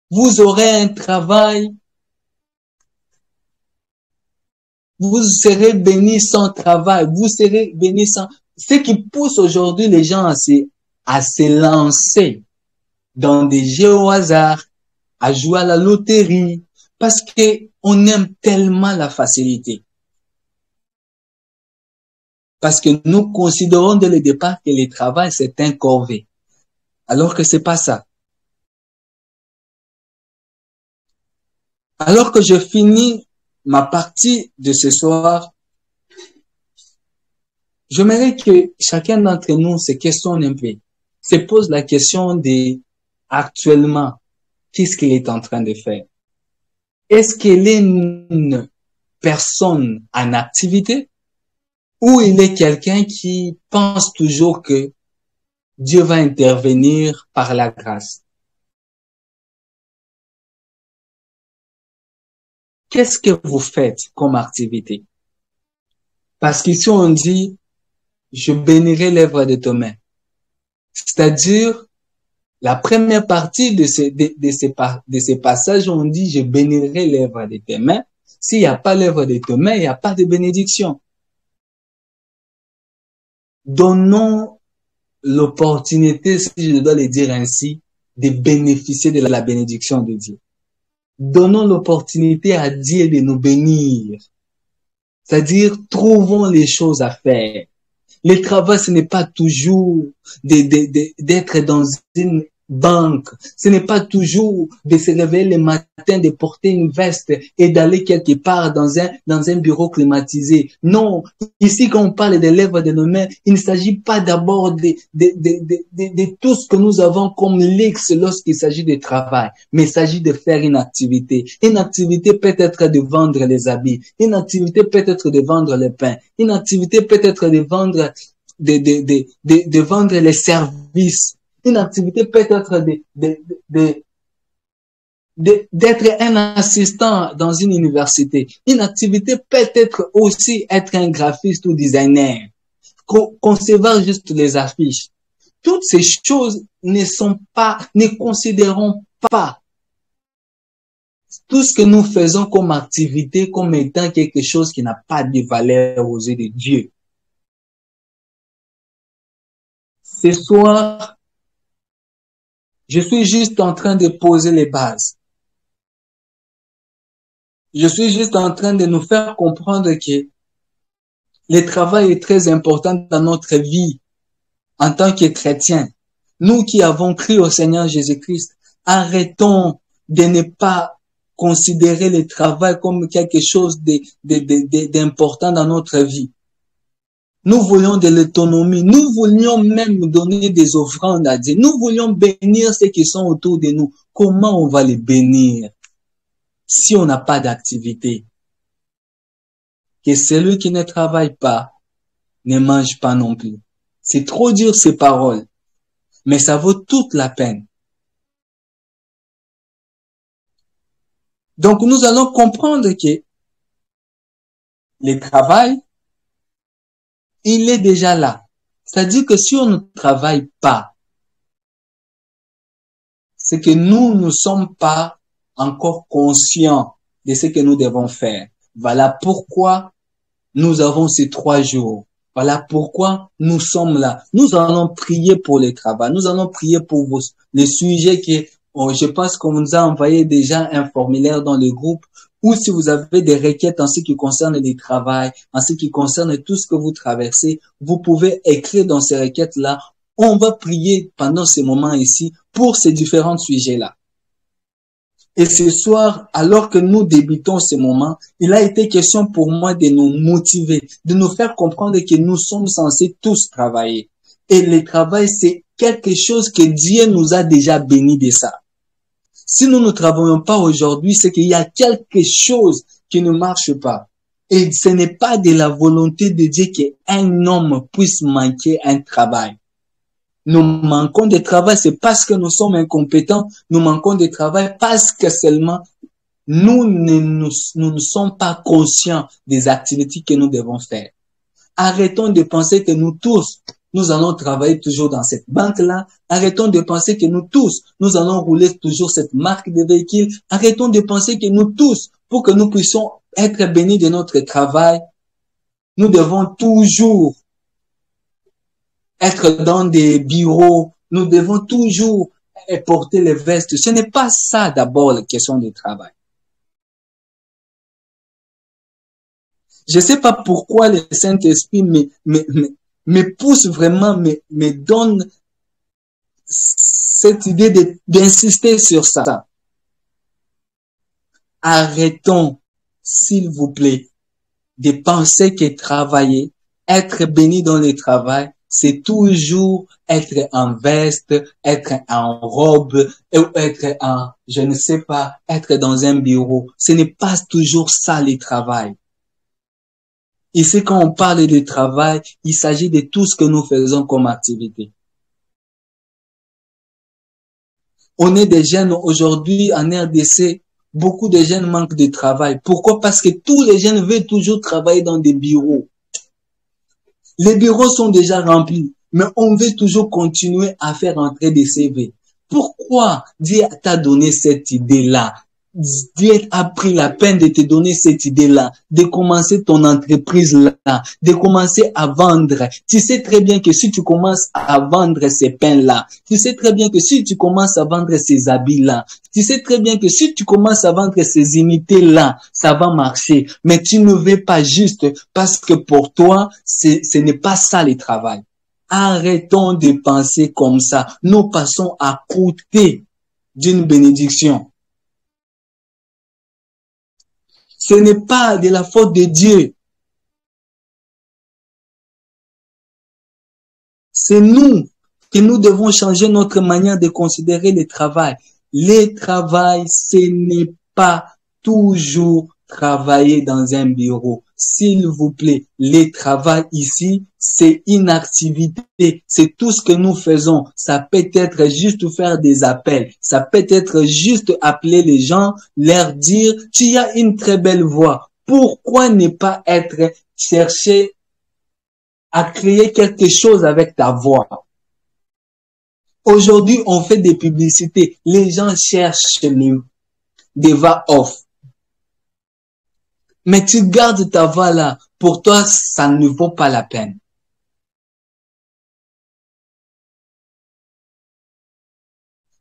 vous aurez un travail. Vous serez béni sans travail. Vous serez béni sans... Ce qui pousse aujourd'hui les gens à se lancer dans des jeux au hasard, à jouer à la loterie, parce que on aime tellement la facilité. Parce que nous considérons dès le départ que le travail, c'est un corvée. Alors que c'est pas ça. Alors que je finis ma partie de ce soir, j'aimerais que chacun d'entre nous se questionne un peu, se pose la question de actuellement, qu'est-ce qu'il est en train de faire? Est-ce qu'il est une personne en activité? Ou il est quelqu'un qui pense toujours que Dieu va intervenir par la grâce. Qu'est-ce que vous faites comme activité? Parce qu'ici on dit, je bénirai l'œuvre de tes mains. C'est-à-dire, la première partie de ces passages, on dit, je bénirai l'œuvre de tes mains. S'il n'y a pas l'œuvre de tes mains, il n'y a pas de bénédiction. Donnons l'opportunité, si je dois le dire ainsi, de bénéficier de la bénédiction de Dieu. Donnons l'opportunité à Dieu de nous bénir. C'est-à-dire, trouvons les choses à faire. Le travail, ce n'est pas toujours d'être dans une banque. Ce n'est pas toujours de se réveiller le matin, de porter une veste et d'aller quelque part dans un bureau climatisé. Non. Ici, quand on parle de l'œuvre de nos mains, il ne s'agit pas d'abord de tout ce que nous avons comme luxe lorsqu'il s'agit de travail, mais il s'agit de faire une activité. Une activité peut être de vendre les habits. Une activité peut être de vendre le pain. Une activité peut être de vendre de vendre les services. Une activité peut être d'être un assistant dans une université. Une activité peut être aussi être un graphiste ou designer. Concevoir juste les affiches. Toutes ces choses ne considérons pas tout ce que nous faisons comme activité comme étant quelque chose qui n'a pas de valeur aux yeux de Dieu. Ce soir, je suis juste en train de poser les bases. Je suis juste en train de nous faire comprendre que le travail est très important dans notre vie en tant que chrétiens. Nous qui avons cru au Seigneur Jésus-Christ, arrêtons de ne pas considérer le travail comme quelque chose d'important dans notre vie. Nous voulions de l'autonomie. Nous voulions même donner des offrandes à Dieu. Nous voulions bénir ceux qui sont autour de nous. Comment on va les bénir si on n'a pas d'activité? Que celui qui ne travaille pas ne mange pas non plus. C'est trop dur ces paroles, mais ça vaut toute la peine. Donc nous allons comprendre que le travail, il est déjà là. C'est-à-dire que si on ne travaille pas, c'est que nous ne sommes pas encore conscients de ce que nous devons faire. Voilà pourquoi nous avons ces 3 jours. Voilà pourquoi nous sommes là. Nous allons prier pour le travail. Nous allons prier pour les sujets que je pense qu'on nous a envoyé déjà un formulaire dans le groupe. Ou si vous avez des requêtes en ce qui concerne le travail, en ce qui concerne tout ce que vous traversez, vous pouvez écrire dans ces requêtes-là. On va prier pendant ces moments ici pour ces différents sujets-là. Et ce soir, alors que nous débutons ces moments, il a été question pour moi de nous motiver, de nous faire comprendre que nous sommes censés tous travailler. Et le travail, c'est quelque chose que Dieu nous a déjà béni de ça. Si nous ne travaillons pas aujourd'hui, c'est qu'il y a quelque chose qui ne marche pas. Et ce n'est pas de la volonté de Dieu qu'un homme puisse manquer un travail. Nous manquons de travail, c'est parce que nous sommes incompétents. Nous manquons de travail parce que seulement nous ne sommes pas conscients des activités que nous devons faire. Arrêtons de penser que nous tous, nous allons travailler toujours dans cette banque-là. Arrêtons de penser que nous tous, nous allons rouler toujours cette marque de véhicule. Arrêtons de penser que nous tous, pour que nous puissions être bénis de notre travail, nous devons toujours être dans des bureaux, nous devons toujours porter les vestes. Ce n'est pas ça d'abord la question du travail. Je ne sais pas pourquoi le Saint-Esprit me pousse vraiment, me donne cette idée d'insister sur ça. Arrêtons, s'il vous plaît, de penser que travailler, être béni dans le travail, c'est toujours être en veste, être en robe, ou être en, je ne sais pas, être dans un bureau. Ce n'est pas toujours ça le travail. Ici, quand on parle de travail, il s'agit de tout ce que nous faisons comme activité. On est des jeunes aujourd'hui en RDC. Beaucoup de jeunes manquent de travail. Pourquoi? Parce que tous les jeunes veulent toujours travailler dans des bureaux. Les bureaux sont déjà remplis, mais on veut toujours continuer à faire entrer des CV. Pourquoi Dieu t'a donné cette idée-là? Dieu a pris la peine de te donner cette idée-là, de commencer ton entreprise là, de commencer à vendre. Tu sais très bien que si tu commences à vendre ces pains-là, tu sais très bien que si tu commences à vendre ces habits-là, tu sais très bien que si tu commences à vendre ces unités-là, ça va marcher. Mais tu ne veux pas juste parce que pour toi, ce n'est pas ça le travail. Arrêtons de penser comme ça. Nous passons à côté d'une bénédiction. Ce n'est pas de la faute de Dieu. C'est nous que nous devons changer notre manière de considérer le travail. Le travail, ce n'est pas toujours travailler dans un bureau. S'il vous plaît, le travail ici, c'est une activité. C'est tout ce que nous faisons. Ça peut être juste faire des appels. Ça peut être juste appeler les gens, leur dire, tu as une très belle voix. Pourquoi ne pas être chercher à créer quelque chose avec ta voix? Aujourd'hui, on fait des publicités. Les gens cherchent des voix-off. Mais tu gardes ta voix là. Pour toi, ça ne vaut pas la peine.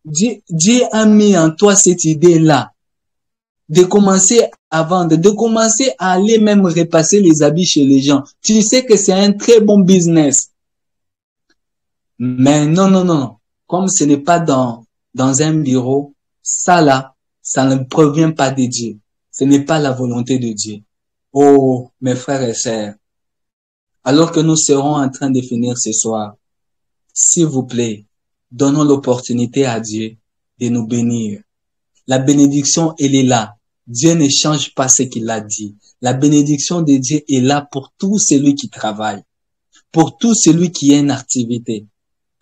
Dieu a mis en toi cette idée-là de commencer à vendre, de commencer à aller même repasser les habits chez les gens. Tu sais que c'est un très bon business. Mais non. Comme ce n'est pas dans un bureau, ça là, ça ne provient pas de Dieu. Ce n'est pas la volonté de Dieu. Oh, mes frères et sœurs, alors que nous serons en train de finir ce soir, s'il vous plaît, donnons l'opportunité à Dieu de nous bénir. La bénédiction, elle est là. Dieu ne change pas ce qu'il a dit. La bénédiction de Dieu est là pour tout celui qui travaille, pour tout celui qui a une activité.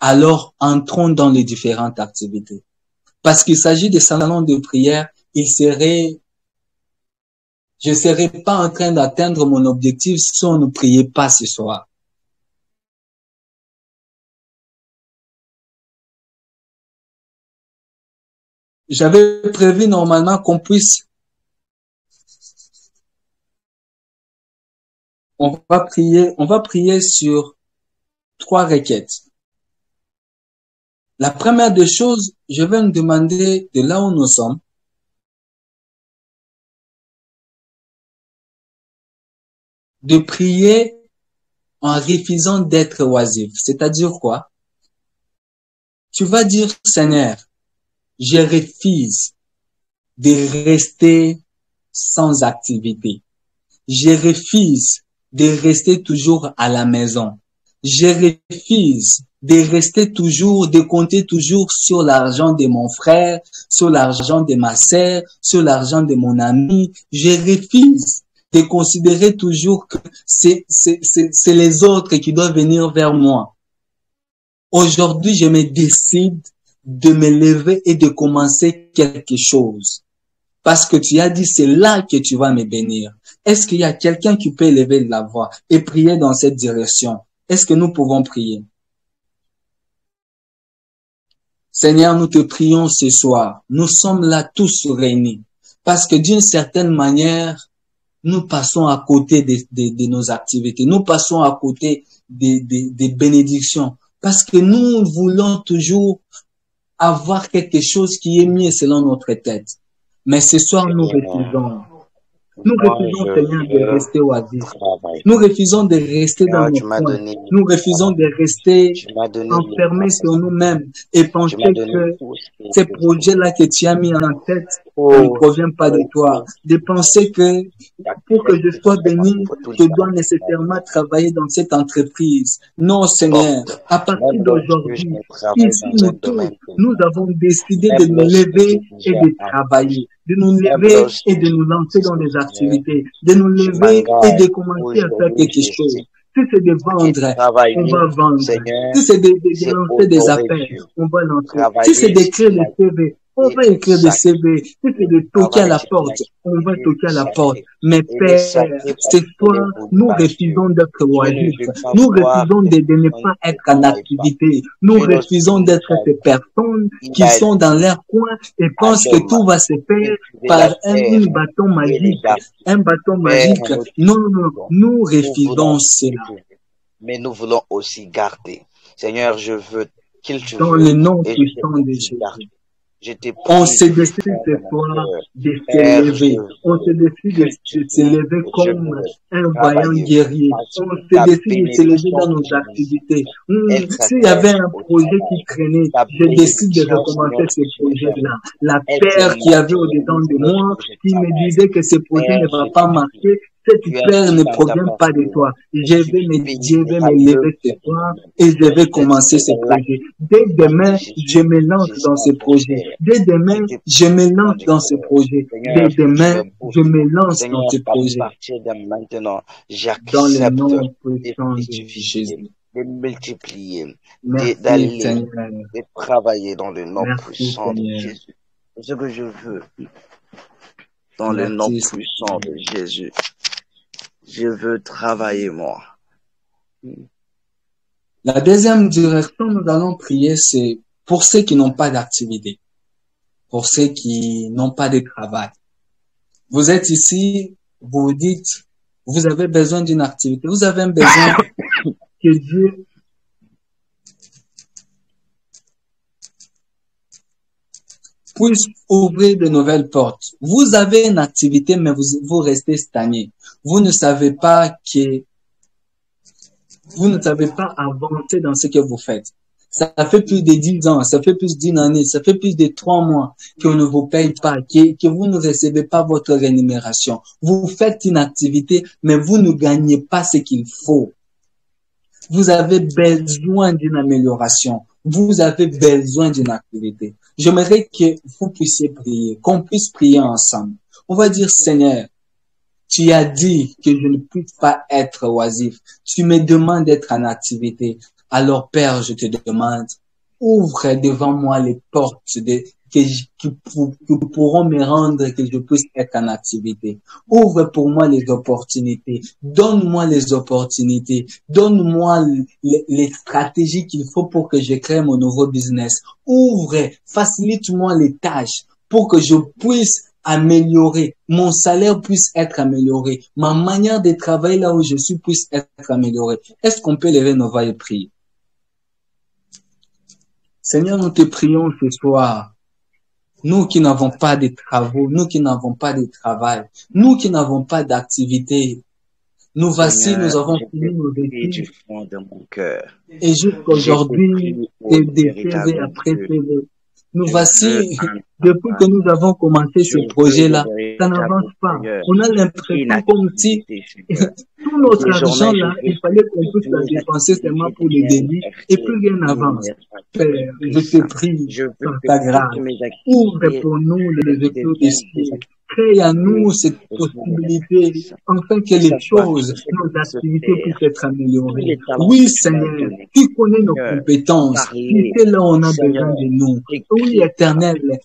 Alors, entrons dans les différentes activités. Parce qu'il s'agit de salons de prière, je serais pas en train d'atteindre mon objectif si on ne priait pas ce soir. J'avais prévu normalement qu'on puisse, on va prier sur 3 requêtes. La première des choses, je vais me demander de là où nous sommes, de prier en refusant d'être oisif. C'est-à-dire quoi? Tu vas dire, Seigneur, je refuse de rester sans activité. Je refuse de rester toujours à la maison. Je refuse de rester toujours, de compter toujours sur l'argent de mon frère, sur l'argent de ma sœur, sur l'argent de mon ami. Je refuse de considérer toujours que c'est les autres qui doivent venir vers moi. Aujourd'hui, je me décide de me lever et de commencer quelque chose. Parce que tu as dit, c'est là que tu vas me bénir. Est-ce qu'il y a quelqu'un qui peut lever la voix et prier dans cette direction? Est-ce que nous pouvons prier? Seigneur, nous te prions ce soir. Nous sommes là tous réunis. Parce que d'une certaine manière, nous passons à côté de nos activités. Nous passons à côté des bénédictions. Parce que nous voulons toujours avoir quelque chose qui est mieux selon notre tête. Mais ce soir, nous refusons. Nous refusons, Seigneur, de rester oisifs. Nous refusons de rester dans nos coins. Nous refusons de rester enfermés sur nous-mêmes et penser que ces projets-là que tu as mis en tête ne proviennent pas de toi. De penser que pour que je sois béni, je dois nécessairement travailler dans cette entreprise. Non, Seigneur, à partir d'aujourd'hui, ici, nous tous, nous avons décidé de nous lever et de travailler, de nous lever et de nous lancer dans des activités, de nous lever et de commencer à faire quelque chose. Si c'est de vendre, on va vendre. Si c'est de lancer des affaires, on va lancer. Si c'est d'écrire des CV, on va écrire des CV. Si c'est de toquer à la porte, on va toquer à la porte. Mais Père, cette fois, nous refusons d'être oisifs. Nous refusons de ne pas être en activité. Nous refusons d'être ces personnes qui sont dans leur coin et pensent que tout va se faire par un bâton magique. Un bâton magique. Non, non, nous refusons cela. Mais nous voulons aussi garder. Seigneur, je veux qu'il te dans le nom puissant de Jésus. On se décide cette fois de s'élever. On se décide de s'élever comme un vaillant guerrier. On se décide de s'élever dans nos activités. S'il y avait un projet qui traînait, je décide de recommencer ce projet-là. La peur qui avait au-dedans de moi, qui me disait que ce projet ne va pas marcher, cette peur ne provient pas de toi. Je vais me lever ce soir et je vais commencer ce projet. Dès demain, je me lance dans ce projet. Dès demain, je me lance dans ce projet. Dès demain, je me lance dans ce projet. Dans le nom puissant de Jésus. De multiplier, d'aller, de travailler dans le nom puissant de Jésus. C'est ce que je veux. Dans le nom puissant de Jésus. Je veux travailler, moi. La deuxième direction, nous allons prier, c'est pour ceux qui n'ont pas d'activité, pour ceux qui n'ont pas de travail. Vous êtes ici, vous vous dites, vous avez besoin d'une activité, vous avez un besoin que Dieu puisse ouvrir de nouvelles portes. Vous avez une activité, mais vous restez stagné. Vous ne savez pas avancer dans ce que vous faites. Ça fait plus de 10 ans, ça fait plus d'une année, ça fait plus de 3 mois qu'on ne vous paye pas, que vous ne recevez pas votre rémunération. Vous faites une activité, mais vous ne gagnez pas ce qu'il faut. Vous avez besoin d'une amélioration. Vous avez besoin d'une activité. J'aimerais que vous puissiez prier, qu'on puisse prier ensemble. On va dire, Seigneur, tu as dit que je ne puisse pas être oisif. Tu me demandes d'être en activité. Alors, Père, je te demande, ouvre devant moi les portes qui pourront me rendre que je puisse être en activité. Ouvre pour moi les opportunités. Donne-moi les opportunités. Donne-moi les stratégies qu'il faut pour que je crée mon nouveau business. Ouvre, facilite-moi les tâches pour que je puisse améliorer, mon salaire puisse être amélioré, ma manière de travailler là où je suis puisse être améliorée. Est-ce qu'on peut lever nos voix et prier? Seigneur, nous te prions ce soir. Nous qui n'avons pas de travaux, nous qui n'avons pas de travail, nous qui n'avons pas d'activité, Nous voici, Seigneur, nous avons je fini te nos prie du études. fond de mon cœur. Et Je te jusqu'aujourd'hui, prie, ô c'est des CV véritable après Dieu, CV. Nous je veux voici, un depuis que travail. nous avons commencé Je ce veux le projet-là, ça véritable n'avance pas. Seigneur. On a l'impression comme si Inactivité, Seigneur. tout notre Désormais, je argent-là, veux il fallait qu'on que toutes puisse la mes dépenser seulement activités pour les deviennent délits et plus versées rien d'une n'avance. manière Père, je satisfaitrice. te prie, Je veux par que ta toutes grâce, mes ouvre activités pour nous les éclats des deviennent des cieux. Crée à nous activités cette de possibilité, service. afin que Que les ce soit choses, ce qui nos peut se activités faire, puissent être tous améliorées. les talents Oui, que tu m'as Seigneur, donnés, tu connais nos Seigneur, compétences. Tu parler, sais là où on a Seigneur, besoin de nous. Oui, écrire, Éternel, Seigneur,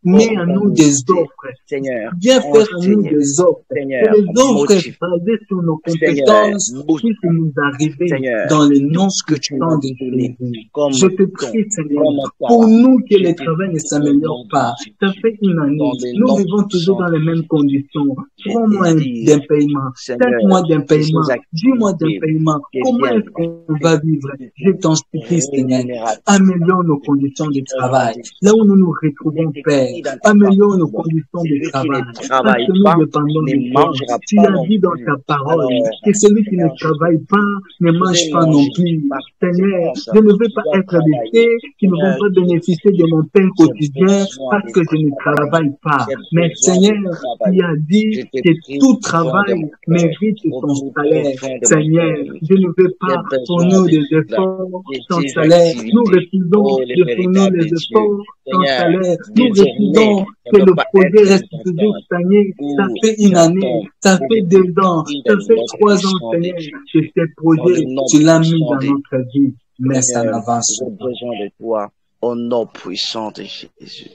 mets à nous des organiser, offres. Seigneur, Viens faire à nous enseigner, des offres. Que Seigneur, les offres motiver, basées sur nos Seigneur, compétences puissent booster, nous arriver Seigneur, dans le tout nom ce que tu puissant m'as de donné Jésus. comme Je te don, prie, Seigneur, comme pour talent. nous que Je le te travail ne prie au s'améliore nom de pas. Ça Jésus, fait une année. dans le Nous nom vivons toujours puissant dans de les mêmes Jésus. conditions. Je 3 mois désire, d'impayement, 5 Seigneur, mois que ces d'impayement, 10 mois activités d'impayement. Comment deviennent est-ce qu'on va vivre? Je effectivement t'en supplie, Seigneur. rémunératrices. Améliore nos Je te conditions de prie au nom travail. de Là où Jésus. nous nous Il est retrouvons, Père, écrit dans ta améliore nos parole, conditions de celui qui ne travail. Parce travaille que nous pas dépendons ne de toi. mangera Tu pas as non dit dans plus. ta parole Alors, que celui qui ne Seigneur, je te travaille pas prie, ne je mange vais pas non manger plus. par Seigneur, conséquence. je ne veux Je pas dois être de travailler. ceux qui ne vont Seigneur, pas je te bénéficier de prie, mon pain j'ai quotidien besoin parce de que je ne travailler. travaille pas. J'ai Mais besoin Seigneur, de tu travailler. as dit Je te que prie tout du fond de travail mon cœur, mérite au son plus salaire. profond de mon Seigneur, cœur. je ne veux J'ai pas besoin fournir de des cela, efforts de sans ces salaire. Nous activités. refusons Oh, le de fournir véritable les Dieu. efforts sans Seigneur, salaire. Nous désormais, refusons je que ne veux le pas projet être reste dans ton toujours temps stagné. Ça où fait une année, j'attends, ça où fait je te 2 ans, prie ça dans le fait nom 3 ans, puissant de Seigneur, que Jésus, ces dans le projets, nom tu l'as mis puissant dans de notre vie, mais ça Seigneur, n'avance j'ai pas. besoin de toi, au nom puissant de Jésus.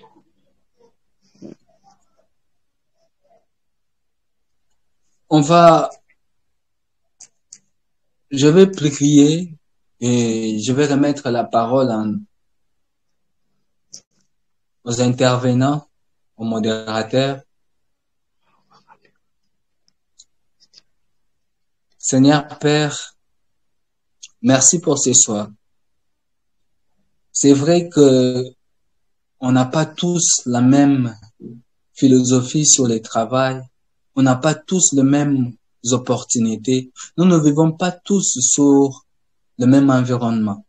Je vais prier et je vais remettre la parole aux intervenants, aux modérateurs. Seigneur Père, merci pour ce soir. C'est vrai que on n'a pas tous la même philosophie sur le travail. On n'a pas tous les mêmes opportunités. Nous ne vivons pas tous sur le même environnement.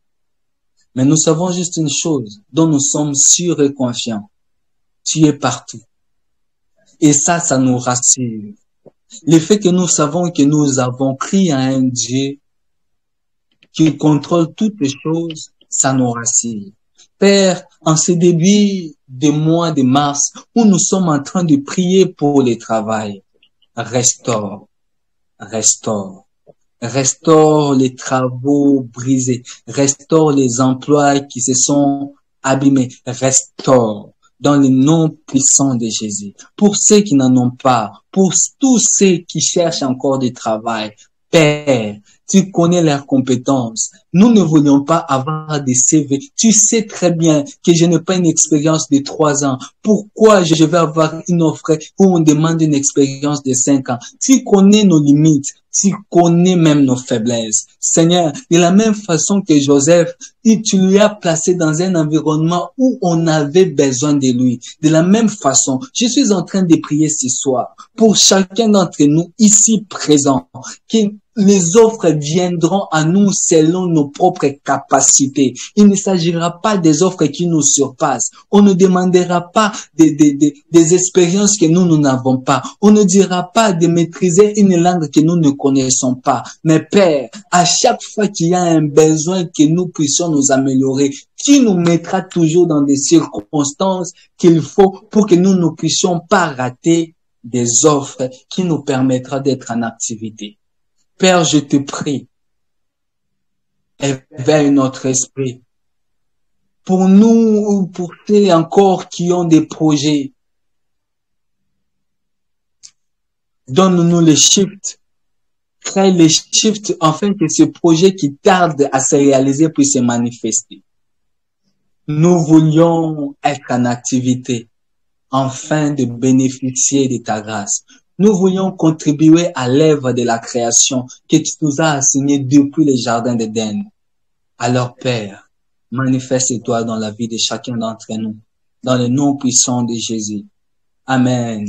Mais nous savons juste une chose dont nous sommes sûrs et confiants. Tu es partout. Et ça nous rassure. Le fait que nous savons que nous avons crié à un Dieu qui contrôle toutes les choses, ça nous rassure. Père, en ce début de mois de mars, où nous sommes en train de prier pour le travail, restaure les travaux brisés, restaure les emplois qui se sont abîmés, restaure dans le nom puissant de Jésus. Pour ceux qui n'en ont pas, pour tous ceux qui cherchent encore du travail, Père, tu connais leurs compétences. Nous ne voulions pas avoir des CV. Tu sais très bien que je n'ai pas une expérience de 3 ans. Pourquoi je vais avoir une offre où on demande une expérience de 5 ans? Tu connais nos limites. Tu connais même nos faiblesses. Seigneur, de la même façon que Joseph, tu lui as placé dans un environnement où on avait besoin de lui. De la même façon, je suis en train de prier ce soir pour chacun d'entre nous ici présents, que les offres viendront à nous selon nos propres capacités. Il ne s'agira pas des offres qui nous surpassent. On ne demandera pas des expériences que nous n'avons pas. On ne dira pas de maîtriser une langue que nous ne connaissons pas. Mais Père, à chaque fois qu'il y a un besoin que nous puissions nous améliorer, tu nous mettras toujours dans des circonstances qu'il faut pour que nous ne puissions pas rater des offres qui nous permettra d'être en activité. Père, je te prie, éveille notre esprit. Pour nous, pour ceux encore qui ont des projets, donne-nous les shifts. Crée les shifts afin que ce projet qui tarde à se réaliser puisse se manifester. Nous voulions être en activité afin de bénéficier de ta grâce. Nous voulions contribuer à l'œuvre de la création que tu nous as assignée depuis le jardin d'Éden. Alors Père, manifeste-toi dans la vie de chacun d'entre nous, dans le nom puissant de Jésus. Amen.